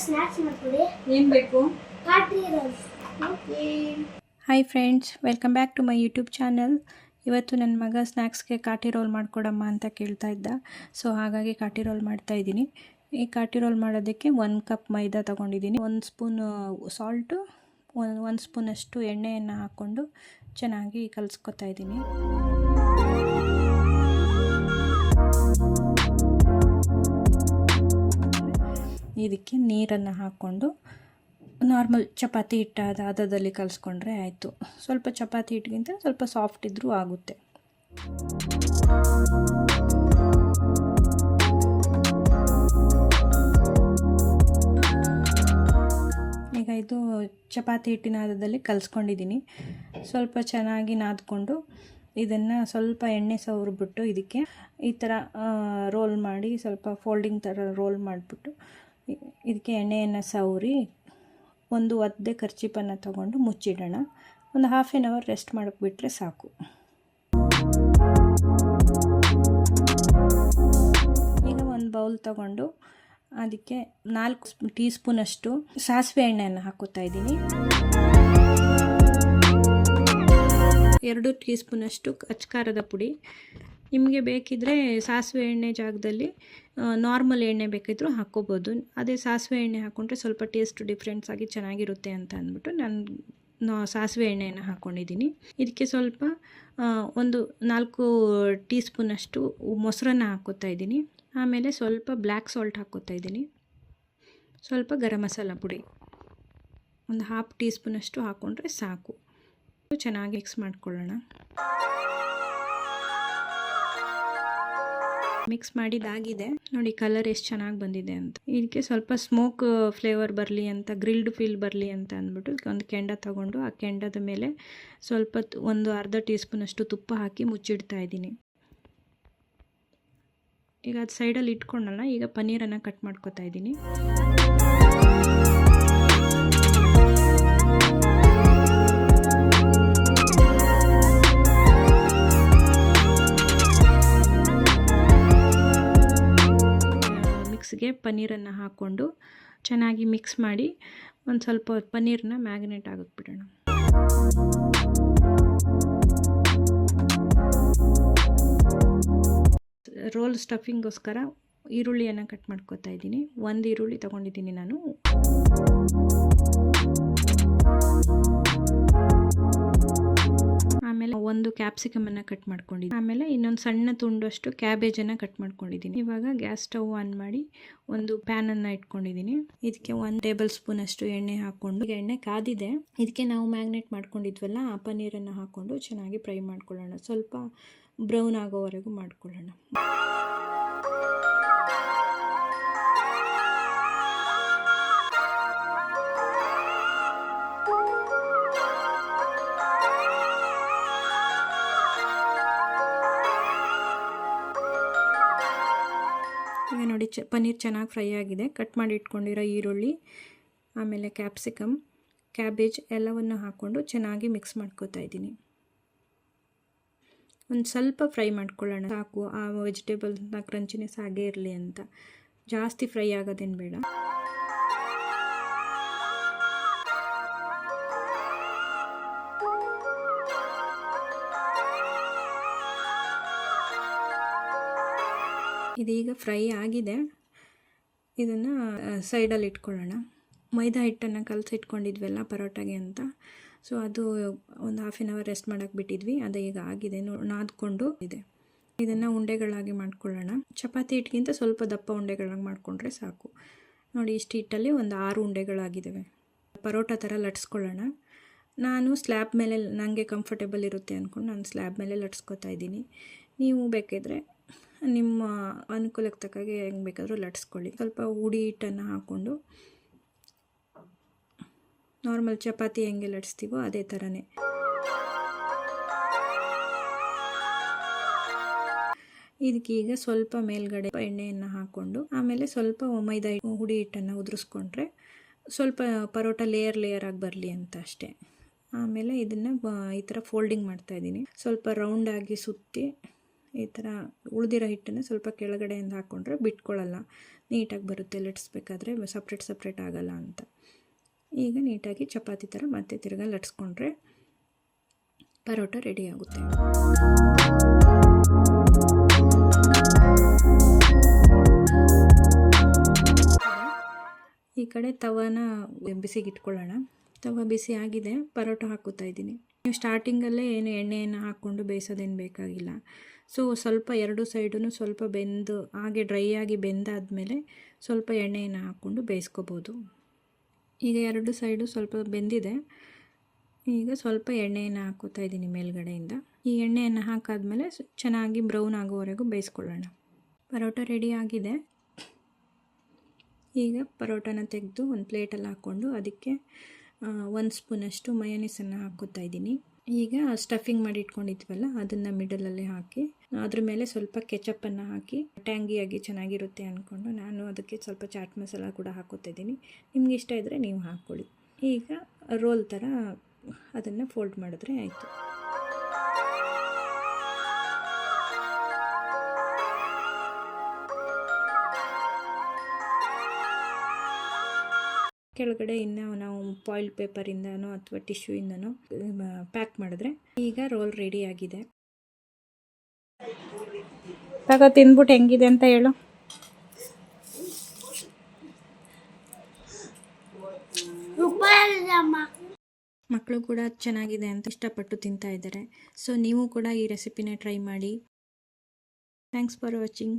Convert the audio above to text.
Snacks ಮಾಡ್ಕೊಳ್ಳಿ. ಏನು ಬೇಕು? ಕಾಟ್ರಿ rolls. Okay. Hi friends, welcome back to my YouTube channel. ಇವತ್ತು ನನ್ನ ಮಗ ಸ್ನ್ಯಾಕ್ಸ್ಗೆ ಕಾಟಿ ರೋಲ್ ಮಾಡಿಕೊಡಮ್ಮ ಅಂತ ಕೇಳ್ತಾ ಇದ್ದ. ಸೊ ಹಾಗಾಗಿ ಕಾಟಿ ರೋಲ್ ಮಾಡ್ತಾಯಿದ್ದೀನಿ. ಈ ಕಾಟಿ ರೋಲ್ ಮಾಡೋದಕ್ಕೆ 1 ಕಪ್ ಮೈದಾ ತೊಗೊಂಡಿದ್ದೀನಿ. 1 ಸ್ಪೂನ್ ಸಾಲ್ಟು, 1 ಸ್ಪೂನಷ್ಟು ಎಣ್ಣೆಯನ್ನು ಹಾಕ್ಕೊಂಡು ಚೆನ್ನಾಗಿ ಕಲಿಸ್ಕೊತಾ ಇದ್ದೀನಿ. ಇದಕ್ಕೆ ನೀರನ್ನು ಹಾಕ್ಕೊಂಡು ನಾರ್ಮಲ್ ಚಪಾತಿ ಹಿಟ್ಟಾದ ಹದದಲ್ಲಿ ಕಲಿಸ್ಕೊಂಡ್ರೆ ಆಯಿತು. ಸ್ವಲ್ಪ ಚಪಾತಿ ಹಿಟ್ಟಿಗಿಂತ ಸ್ವಲ್ಪ ಸಾಫ್ಟ್ ಇದ್ದರೂ ಆಗುತ್ತೆ. ಈಗ ಇದು ಚಪಾತಿ ಹಿಟ್ಟಿನ ಹದದಲ್ಲಿ ಕಲಿಸ್ಕೊಂಡಿದ್ದೀನಿ. ಸ್ವಲ್ಪ ಚೆನ್ನಾಗಿ ನಾದ್ಕೊಂಡು ಇದನ್ನು ಸ್ವಲ್ಪ ಎಣ್ಣೆ ಸವರ್ಬಿಟ್ಟು ಇದಕ್ಕೆ ಈ ಥರ ರೋಲ್ ಮಾಡಿ, ಸ್ವಲ್ಪ ಫೋಲ್ಡಿಂಗ್ ಥರ ರೋಲ್ ಮಾಡಿಬಿಟ್ಟು ಇದಕ್ಕೆ ಎಣ್ಣೆಯನ್ನು ಸವರಿ ಒಂದು ಒದ್ದೆ ಕರ್ಚೀಪನ್ನು ತಗೊಂಡು ಮುಚ್ಚಿಡೋಣ. ಒಂದು ಹಾಫ್ ಆನ್ ಅವರ್ ರೆಸ್ಟ್ ಮಾಡೋಕ್ಕೆ ಬಿಟ್ಟರೆ ಸಾಕು. ಈಗ ಒಂದು ಬೌಲ್ ತಗೊಂಡು ಅದಕ್ಕೆ 4 ಟೀ ಸ್ಪೂನಷ್ಟು ಸಾಸಿವೆ ಎಣ್ಣೆಯನ್ನು ಹಾಕೋತಾ ಇದ್ದೀನಿ. 2 ಟೀ ಸ್ಪೂನಷ್ಟು ಅಚ್ಕಾರದ ಪುಡಿ. ನಿಮಗೆ ಬೇಕಿದ್ದರೆ ಸಾಸಿವೆ ಎಣ್ಣೆ ಜಾಗದಲ್ಲಿ ನಾರ್ಮಲ್ ಎಣ್ಣೆ ಬೇಕಿದ್ದರೂ ಹಾಕ್ಕೋಬೋದು. ಅದೇ ಸಾಸಿವೆ ಎಣ್ಣೆ ಹಾಕ್ಕೊಂಡ್ರೆ ಸ್ವಲ್ಪ ಟೇಸ್ಟ್ ಡಿಫ್ರೆನ್ಸ್ ಆಗಿ ಚೆನ್ನಾಗಿರುತ್ತೆ ಅಂತ ಅಂದ್ಬಿಟ್ಟು ನಾನು ಸಾಸಿವೆ ಎಣ್ಣೆಯನ್ನು ಹಾಕ್ಕೊಂಡಿದ್ದೀನಿ. ಇದಕ್ಕೆ ಸ್ವಲ್ಪ ಒಂದು 4 ಟೀ ಸ್ಪೂನಷ್ಟು ಮೊಸರನ್ನು ಹಾಕ್ಕೋತಾ ಇದ್ದೀನಿ. ಆಮೇಲೆ ಸ್ವಲ್ಪ ಬ್ಲ್ಯಾಕ್ ಸಾಲ್ಟ್ ಹಾಕ್ಕೋತಾ ಇದ್ದೀನಿ. ಸ್ವಲ್ಪ ಗರಂ ಮಸಾಲ ಪುಡಿ ಒಂದು ಹಾಫ್ ಟೀ ಸ್ಪೂನಷ್ಟು ಹಾಕ್ಕೊಂಡ್ರೆ ಸಾಕು. ಚೆನ್ನಾಗಿ ಮಿಕ್ಸ್ ಮಾಡ್ಕೊಳ್ಳೋಣ. ಮಿಕ್ಸ್ ಮಾಡಿದಾಗಿದೆ ನೋಡಿ, ಕಲರ್ ಎಷ್ಟು ಚೆನ್ನಾಗಿ ಬಂದಿದೆ ಅಂತ. ಇದಕ್ಕೆ ಸ್ವಲ್ಪ ಸ್ಮೋಕ್ ಫ್ಲೇವರ್ ಬರಲಿ ಅಂತ, ಗ್ರಿಲ್ಡ್ ಫೀಲ್ ಬರಲಿ ಅಂತ ಅಂದ್ಬಿಟ್ಟು ಒಂದು ಕೆಂಡ ತಗೊಂಡು ಆ ಕೆಂಡದ ಮೇಲೆ ಸ್ವಲ್ಪ ಒಂದು ಅರ್ಧ ಟೀ ಸ್ಪೂನಷ್ಟು ತುಪ್ಪ ಹಾಕಿ ಮುಚ್ಚಿಡ್ತಾ ಇದ್ದೀನಿ. ಈಗ ಅದು ಸೈಡಲ್ಲಿ ಇಟ್ಕೊಂಡಲ್ಲ, ಈಗ ಪನ್ನೀರನ್ನು ಕಟ್ ಮಾಡ್ಕೊತಾ ಇದ್ದೀನಿ. ಮಿಕ್ಸ್ಗೆ ಪನ್ನೀರನ್ನು ಹಾಕ್ಕೊಂಡು ಚೆನ್ನಾಗಿ ಮಿಕ್ಸ್ ಮಾಡಿ ಒಂದು ಸ್ವಲ್ಪ ಪನ್ನೀರನ್ನ ಮ್ಯಾಗ್ನೇಟ್ ಆಗೋಕ್ಕೆ ಬಿಡೋಣ. ರೋಲ್ ಸ್ಟಫಿಂಗೋಸ್ಕರ ಈರುಳ್ಳಿಯನ್ನು ಕಟ್ ಮಾಡ್ಕೊತಾ ಇದ್ದೀನಿ. 1 ಈರುಳ್ಳಿ ತೊಗೊಂಡಿದ್ದೀನಿ ನಾನು. ಆಮೇಲೆ 1 ಕ್ಯಾಪ್ಸಿಕಮನ್ನು ಕಟ್ ಮಾಡ್ಕೊಂಡಿದ್ದೀನಿ. ಆಮೇಲೆ ಇನ್ನೊಂದು ಸಣ್ಣ ತುಂಡಷ್ಟು ಕ್ಯಾಬೇಜನ್ನು ಕಟ್ ಮಾಡ್ಕೊಂಡಿದ್ದೀನಿ. ಇವಾಗ ಗ್ಯಾಸ್ ಸ್ಟವ್ ಆನ್ ಮಾಡಿ ಒಂದು ಪ್ಯಾನನ್ನು ಇಟ್ಕೊಂಡಿದ್ದೀನಿ. ಇದಕ್ಕೆ 1 ಟೇಬಲ್ ಸ್ಪೂನ್ ಅಷ್ಟು ಎಣ್ಣೆ ಹಾಕ್ಕೊಂಡು, ಈಗ ಎಣ್ಣೆ ಕಾದಿದೆ, ಇದಕ್ಕೆ ನಾವು ಮ್ಯಾಗ್ನೇಟ್ ಮಾಡ್ಕೊಂಡಿದ್ವಲ್ಲ ಆ ಪನ್ನೀರನ್ನು ಹಾಕ್ಕೊಂಡು ಚೆನ್ನಾಗಿ ಫ್ರೈ ಮಾಡ್ಕೊಳ್ಳೋಣ. ಸ್ವಲ್ಪ ಬ್ರೌನ್ ಆಗೋವರೆಗೂ ಮಾಡ್ಕೊಳ್ಳೋಣ. ಈಗ ನೋಡಿ, ಪನ್ನೀರ್ ಚೆನ್ನಾಗಿ ಫ್ರೈ ಆಗಿದೆ. ಕಟ್ ಮಾಡಿ ಇಟ್ಕೊಂಡಿರೋ ಈರುಳ್ಳಿ, ಆಮೇಲೆ ಕ್ಯಾಪ್ಸಿಕಮ್, ಕ್ಯಾಬೇಜ್ ಎಲ್ಲವನ್ನು ಹಾಕ್ಕೊಂಡು ಚೆನ್ನಾಗಿ ಮಿಕ್ಸ್ ಮಾಡ್ಕೋತಾ ಇದ್ದೀನಿ. ಒಂದು ಸ್ವಲ್ಪ ಫ್ರೈ ಮಾಡ್ಕೊಳ್ಳೋಣ ಸಾಕು. ಆ ವೆಜಿಟೇಬಲ್ಸ್ನ ಕ್ರಂಚಿನೆಸ್ ಹಾಗೇ ಇರಲಿ ಅಂತ, ಜಾಸ್ತಿ ಫ್ರೈ ಆಗೋದೇನು ಬೇಡ. ಇದೀಗ ಫ್ರೈ ಆಗಿದೆ. ಇದನ್ನು ಸೈಡಲ್ಲಿ ಇಟ್ಕೊಳ್ಳೋಣ. ಮೈದಾ ಹಿಟ್ಟನ್ನು ಕಲಸಿಟ್ಕೊಂಡಿದ್ವಲ್ಲ ಪರೋಟಾಗೆ ಅಂತ, ಸೊ ಅದು ಒಂದು ಹಾಫ್ ಆನ್ ಅವರ್ ರೆಸ್ಟ್ ಮಾಡೋಕ್ಕೆ ಬಿಟ್ಟಿದ್ವಿ. ಅದು ಈಗ ಆಗಿದೆ, ನಾದ್ಕೊಂಡು ಇದೆ. ಇದನ್ನು ಉಂಡೆಗಳಾಗಿ ಮಾಡ್ಕೊಳ್ಳೋಣ. ಚಪಾತಿ ಹಿಟ್ಟಿಗಿಂತ ಸ್ವಲ್ಪ ದಪ್ಪ ಉಂಡೆಗಳಾಗಿ ಮಾಡಿಕೊಂಡ್ರೆ ಸಾಕು. ನೋಡಿ, ಇಷ್ಟು ಹಿಟ್ಟಲ್ಲಿ ಒಂದು 6 ಉಂಡೆಗಳಾಗಿದ್ದಾವೆ. ಪರೋಟ ಥರ ಲಟ್ಸ್ಕೊಳ್ಳೋಣ. ನಾನು ಸ್ಲ್ಯಾಬ್ ಮೇಲೆ ನನಗೆ ಕಂಫರ್ಟೇಬಲ್ ಇರುತ್ತೆ ಅಂದ್ಕೊಂಡು ನಾನು ಸ್ಲ್ಯಾಬ್ ಮೇಲೆ ಲಟ್ಸ್ಕೊತಾ ಇದ್ದೀನಿ. ನೀವು ಬೇಕಿದ್ರೆ ನಿಮ್ಮ ಅನುಕೂಲಕ್ಕೆ ತಕ್ಕಾಗೆ ಹೆಂಗೆ ಬೇಕಾದರೂ ಲಟ್ಸ್ಕೊಳ್ಳಿ. ಸ್ವಲ್ಪ ಹುಡಿ ಹಿಟ್ಟನ್ನು ಹಾಕ್ಕೊಂಡು ನಾರ್ಮಲ್ ಚಪಾತಿ ಹೆಂಗೆ ಲಟ್ಸ್ತೀವೋ ಅದೇ ಥರನೇ. ಇದಕ್ಕೆ ಈಗ ಸ್ವಲ್ಪ ಮೇಲ್ಗಡೆ ಎಣ್ಣೆಯನ್ನು ಹಾಕ್ಕೊಂಡು ಆಮೇಲೆ ಸ್ವಲ್ಪ ಮೈದಾ ಹುಡಿ ಹಿಟ್ಟನ್ನು ಉದುರಿಸ್ಕೊಂಡ್ರೆ ಸ್ವಲ್ಪ ಪರೋಟ ಲೇಯರ್ ಆಗಿ ಬರಲಿ ಅಂತ ಅಷ್ಟೇ. ಆಮೇಲೆ ಇದನ್ನು ಈ ಥರ ಫೋಲ್ಡಿಂಗ್ ಮಾಡ್ತಾಯಿದ್ದೀನಿ. ಸ್ವಲ್ಪ ರೌಂಡಾಗಿ ಸುತ್ತಿ ಈ ಥರ ಉಳಿದಿರೋ ಹಿಟ್ಟನ್ನು ಸ್ವಲ್ಪ ಕೆಳಗಡೆಯಿಂದ ಹಾಕ್ಕೊಂಡ್ರೆ ಬಿಟ್ಕೊಳ್ಳಲ್ಲ. ನೀಟಾಗಿ ಬರುತ್ತೆ ಲಟ್ಸ್ಬೇಕಾದ್ರೆ, ಸಪ್ರೇಟ್ ಆಗಲ್ಲ ಅಂತ. ಈಗ ನೀಟಾಗಿ ಚಪಾತಿ ಥರ ಮತ್ತೆ ತಿರ್ಗಾ ಲಟ್ಸ್ಕೊಂಡ್ರೆ ಪರೋಟ ರೆಡಿ ಆಗುತ್ತೆ. ಈ ಕಡೆ ತವಾನ ಬಿಸಿಗೆ ಇಟ್ಕೊಳ್ಳೋಣ. ತವ ಬಿಸಿ ಆಗಿದೆ, ಪರೋಟ ಹಾಕುತ್ತಾ ಇದ್ದೀನಿ. ನೀವು ಸ್ಟಾರ್ಟಿಂಗಲ್ಲೇ ಏನು ಎಣ್ಣೆಯನ್ನು ಹಾಕ್ಕೊಂಡು ಬೇಯಿಸೋದೇನು ಬೇಕಾಗಿಲ್ಲ. ಸೊ ಸ್ವಲ್ಪ ಎರಡು ಸೈಡೂ ಸ್ವಲ್ಪ ಬೆಂದು ಹಾಗೆ ಡ್ರೈ ಆಗಿ ಬೆಂದಾದಮೇಲೆ ಸ್ವಲ್ಪ ಎಣ್ಣೆಯನ್ನು ಹಾಕ್ಕೊಂಡು ಬೇಯಿಸ್ಕೋಬೋದು. ಈಗ ಎರಡು ಸೈಡು ಸ್ವಲ್ಪ ಬೆಂದಿದೆ. ಈಗ ಸ್ವಲ್ಪ ಎಣ್ಣೆಯನ್ನು ಹಾಕೋತಾ ಇದ್ದೀನಿ ಮೇಲ್ಗಡೆಯಿಂದ. ಈ ಎಣ್ಣೆಯನ್ನು ಹಾಕಾದ್ಮೇಲೆ ಚೆನ್ನಾಗಿ ಬ್ರೌನ್ ಆಗೋವರೆಗೂ ಬೇಯಿಸ್ಕೊಳ್ಳೋಣ. ಪರೋಟ ರೆಡಿ ಆಗಿದೆ. ಈಗ ಪರೋಟನ ತೆಗೆದು ಒಂದು ಪ್ಲೇಟಲ್ಲಿ ಹಾಕ್ಕೊಂಡು ಅದಕ್ಕೆ 1 ಸ್ಪೂನಷ್ಟು ಮಯೋನೀಸನ್ನು ಹಾಕೋತಾ ಇದ್ದೀನಿ. ಈಗ ಸ್ಟಫಿಂಗ್ ಮಾಡಿ ಇಟ್ಕೊಂಡಿದ್ವಲ್ಲ ಅದನ್ನು ಮಿಡಲಲ್ಲಿ ಹಾಕಿ ಅದ್ರ ಮೇಲೆ ಸ್ವಲ್ಪ ಕೆಚಪ್ಪನ್ನು ಹಾಕಿ ಟ್ಯಾಂಗಿಯಾಗಿ ಚೆನ್ನಾಗಿರುತ್ತೆ ಅಂದ್ಕೊಂಡು ನಾನು ಅದಕ್ಕೆ ಸ್ವಲ್ಪ ಚಾಟ್ ಮಸಾಲ ಕೂಡ ಹಾಕೋತಾ ಇದ್ದೀನಿ. ನಿಮ್ಗೆ ಇಷ್ಟ ಇದ್ದರೆ ನೀವು ಹಾಕ್ಕೊಳ್ಳಿ. ಈಗ ರೋಲ್ ಥರ ಅದನ್ನು ಫೋಲ್ಡ್ ಮಾಡಿದ್ರೆ ಆಯಿತು. ಕೆಳಗಡೆ ಇನ್ನು ನಾವು ಫಾಯಿಲ್ ಪೇಪರಿಂದನೋ ಅಥವಾ ಟಿಶ್ಯೂಯಿಂದನೋ ಪ್ಯಾಕ್ ಮಾಡಿದ್ರೆ ಈಗ ರೋಲ್ ರೆಡಿ ಆಗಿದೆ. ತಗೋ ತಿಂದ್ಬಿಟ್ಟು ಹೆಂಗಿದೆ ಅಂತ ಹೇಳು. ಮಕ್ಕಳು ಕೂಡ ಚೆನ್ನಾಗಿದೆ ಅಂತ ಇಷ್ಟಪಟ್ಟು ತಿಂತಾ ಇದ್ದಾರೆ. ಸೊ ನೀವು ಕೂಡ ಈ ರೆಸಿಪಿನ ಟ್ರೈ ಮಾಡಿ. Thanks for watching.